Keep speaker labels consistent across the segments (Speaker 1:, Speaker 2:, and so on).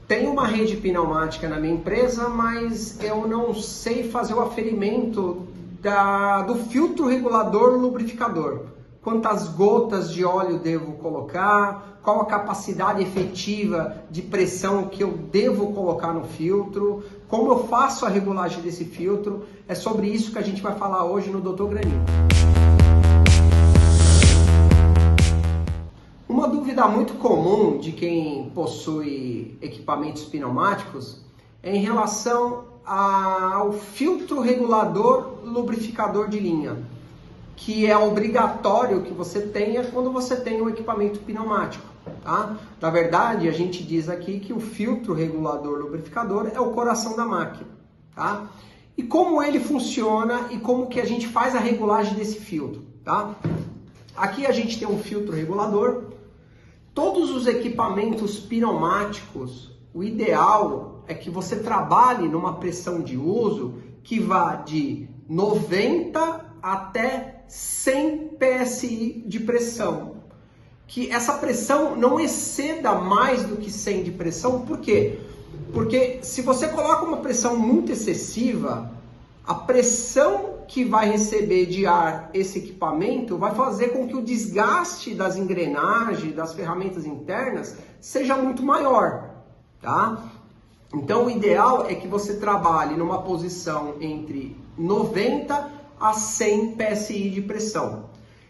Speaker 1: tenho uma rede pneumática na minha empresa, mas eu não sei fazer o aferimento do filtro regulador lubrificador. Quantas gotas de óleo devo colocar, qual a capacidade efetiva de pressão que eu devo colocar no filtro, como eu faço a regulagem desse filtro. É sobre isso que a gente vai falar hoje no Dr. Granil. Uma dúvida muito comum de quem possui equipamentos pneumáticos é em relação ao filtro regulador lubrificador de linha, que é obrigatório que você tenha quando você tem um equipamento pneumático, tá? Na verdade, a gente diz aqui que o filtro regulador lubrificador é o coração da máquina, tá? E como ele funciona e como que a gente faz a regulagem desse filtro, tá? Aqui a gente tem um filtro regulador. Todos os equipamentos pneumáticos, o ideal é que você trabalhe numa pressão de uso que vá de 90 até 100 PSI de pressão. Que essa pressão não exceda mais do que 100 de pressão. Por quê? Porque se você coloca uma pressão muito excessiva, a pressão que vai receber de ar esse equipamento vai fazer com que o desgaste das engrenagens, das ferramentas internas, seja muito maior, tá? Então o ideal é que você trabalhe numa posição entre 90 a 100 PSI de pressão.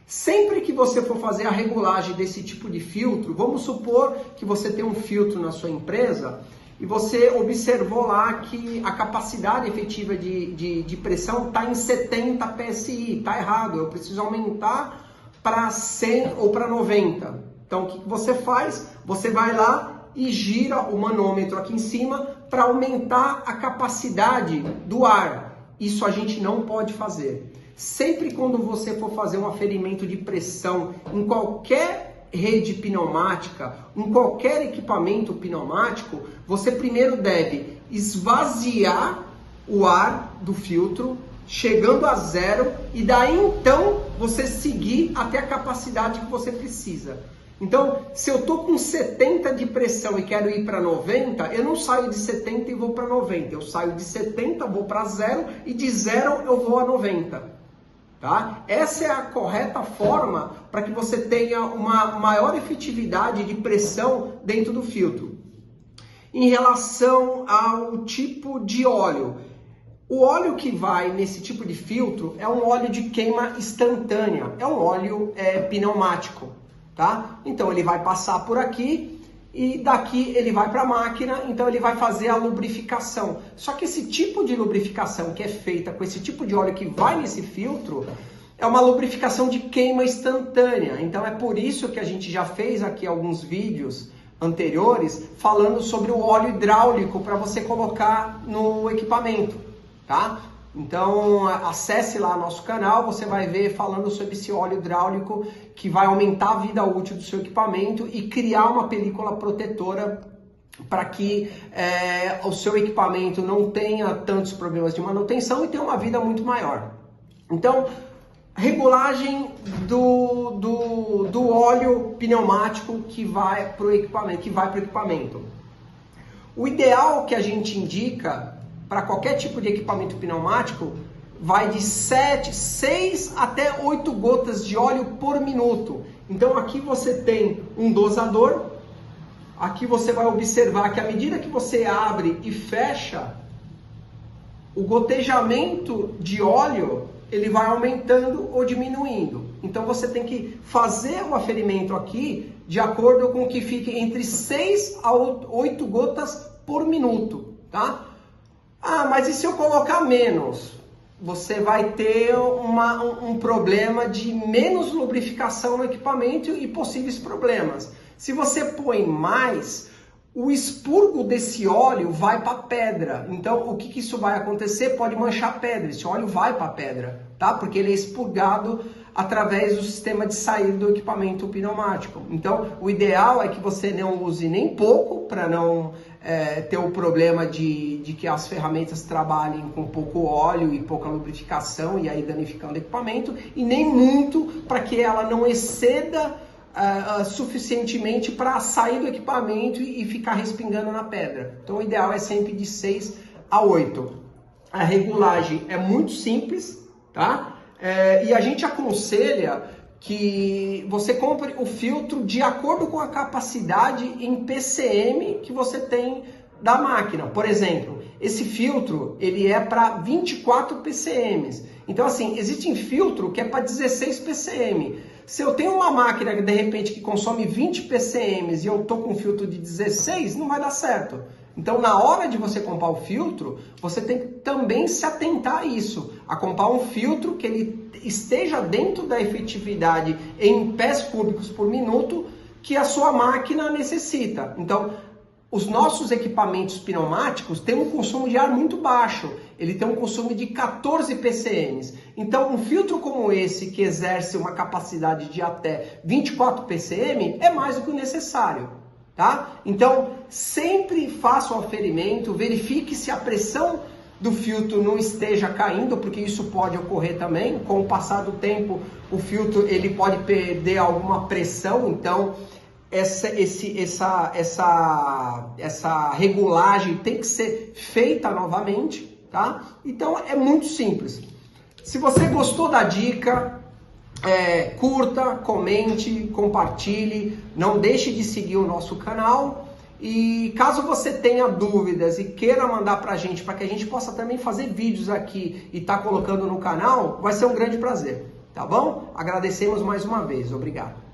Speaker 1: Sempre que você for fazer a regulagem desse tipo de filtro, vamos supor que você tem um filtro na sua empresa e você observou lá que a capacidade efetiva de pressão está em 70 PSI, está errado, eu preciso aumentar para 100 ou para 90. Então o que você faz? Você vai lá e gira o manômetro aqui em cima para aumentar a capacidade do ar. Isso a gente não pode fazer. Sempre quando você for fazer um aferimento de pressão em qualquer rede pneumática, em qualquer equipamento pneumático, você primeiro deve esvaziar o ar do filtro, chegando a zero, e daí então você seguir até a capacidade que você precisa. Então, se eu estou com 70 de pressão e quero ir para 90, eu não saio de 70 e vou para 90. Eu saio de 70, vou para 0 e de 0 eu vou a 90. Tá? Essa é a correta forma para que você tenha uma maior efetividade de pressão dentro do filtro. Em relação ao tipo de óleo, o óleo que vai nesse tipo de filtro é um óleo de queima instantânea, é um óleo pneumático. Tá? Então ele vai passar por aqui e daqui ele vai para a máquina, então ele vai fazer a lubrificação. Só que esse tipo de lubrificação que é feita com esse tipo de óleo que vai nesse filtro é uma lubrificação de queima instantânea. Então é por isso que a gente já fez aqui alguns vídeos anteriores falando sobre o óleo hidráulico para você colocar no equipamento, tá? Então acesse lá nosso canal, você vai ver falando sobre esse óleo hidráulico que vai aumentar a vida útil do seu equipamento e criar uma película protetora para que o seu equipamento não tenha tantos problemas de manutenção e tenha uma vida muito maior. Então, regulagem do óleo pneumático que vai para o equipamento. O ideal que a gente indica para qualquer tipo de equipamento pneumático vai de 6 até 8 gotas de óleo por minuto. Então aqui você tem um dosador, aqui você vai observar que à medida que você abre e fecha, o gotejamento de óleo ele vai aumentando ou diminuindo. Então você tem que fazer o aferimento aqui de acordo com que fique entre 6 a 8 gotas por minuto, tá? Ah, mas e se eu colocar menos? Você vai ter um problema de menos lubrificação no equipamento e possíveis problemas. Se você põe mais, o expurgo desse óleo vai para a pedra. Então, o que isso vai acontecer? Pode manchar a pedra. Esse óleo vai para a pedra, tá? Porque ele é expurgado através do sistema de saída do equipamento pneumático. Então, o ideal é que você não use nem pouco para não ter o problema de que as ferramentas trabalhem com pouco óleo e pouca lubrificação e aí danificando o equipamento, e nem muito para que ela não exceda suficientemente para sair do equipamento e ficar respingando na pedra. Então o ideal é sempre de 6 a 8. A regulagem é muito simples, tá? E a gente aconselha que você compre o filtro de acordo com a capacidade em PCM que você tem da máquina. Por exemplo, esse filtro ele é para 24 PCMs. Então assim, existe filtro que é para 16 PCM. Se eu tenho uma máquina de repente que consome 20 PCMs e eu tô com um filtro de 16, não vai dar certo. Então, na hora de você comprar o filtro, você tem que também se atentar a isso, a comprar um filtro que ele esteja dentro da efetividade em pés cúbicos por minuto que a sua máquina necessita. Então, os nossos equipamentos pneumáticos têm um consumo de ar muito baixo, ele tem um consumo de 14 PCMs. Então, um filtro como esse, que exerce uma capacidade de até 24 PCM, é mais do que o necessário. Tá? Então, sempre faça o aferimento, verifique se a pressão do filtro não esteja caindo, porque isso pode ocorrer também. Com o passar do tempo, o filtro ele pode perder alguma pressão, então essa regulagem tem que ser feita novamente, tá? Então é muito simples. Se você gostou da dica, curta, comente, compartilhe, não deixe de seguir o nosso canal e caso você tenha dúvidas e queira mandar pra gente, para que a gente possa também fazer vídeos aqui e tá colocando no canal, vai ser um grande prazer, tá bom? Agradecemos mais uma vez, obrigado.